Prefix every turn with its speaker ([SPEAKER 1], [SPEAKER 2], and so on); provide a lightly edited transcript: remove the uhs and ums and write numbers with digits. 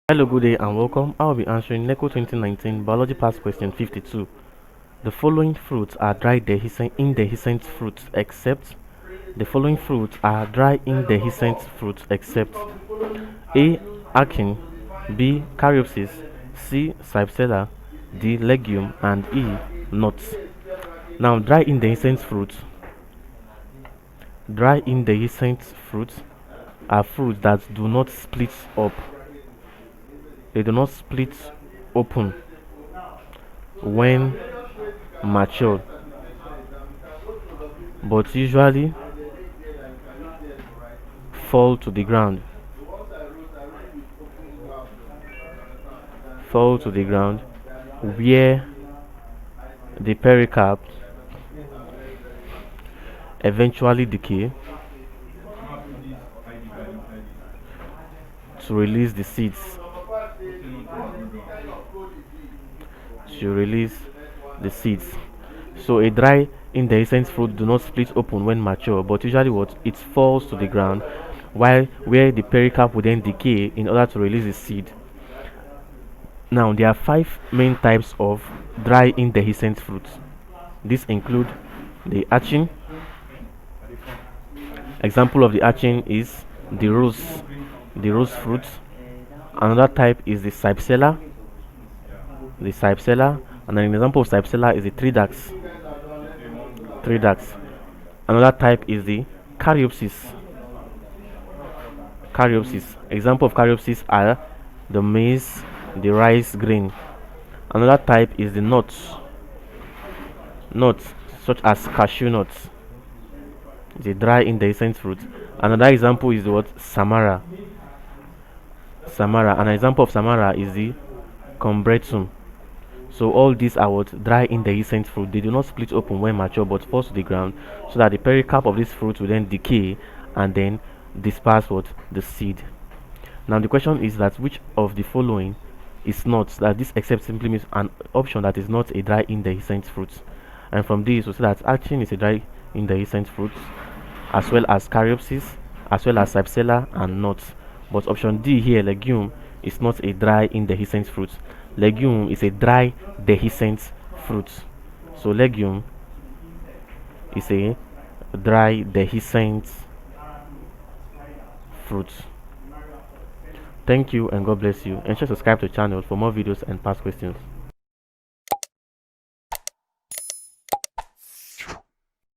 [SPEAKER 1] Hello, good day and welcome. I will be answering NECO 2019 Biology Past Question 52. The following fruits are dry indehiscent fruits except the following fruits are dry indehiscent fruits except A. Akin, B. Caryopsis, C. Cypsela, D. Legume, and E. Nuts. Now, dry indehiscent fruits are fruits that do not split up. They do not split open when mature, but usually fall to the ground fall to the ground where the pericarp eventually decay to release the seeds to release the seeds. So a dry indehiscent fruit do not split open when mature, but usually what it falls to the ground while where the pericarp will then decay in order to release the seed. Now there are five main types of dry indehiscent fruits. These include the arching. Example of the arching is the rose fruit. Another type is the cypsela, and an example of cypsela is the three dax. Another type is the caryopsis. Example of caryopsis are the maize, the rice grain. Another type is the nuts such as cashew nuts, the dry indehiscent fruit. Another example is what samara. An example of samara is the combretum. So all these are what dry indehiscent fruit. They do not split open when mature but falls to the ground, so that the pericarp of this fruit will then decay and then disperse what the seed. Now the question is that which of the following is not, that this except simply means an option that is not a dry indehiscent fruit. And from this we see that action is a dry indehiscent fruit, as well as caryopsis, as well as cypsela and nuts. But option D here, legume, is not a dry indehiscent fruit. Legume is a dry dehiscent fruit. So legume is a dry dehiscent fruit. Thank you and God bless you. Ensure to subscribe to the channel for more videos and past questions.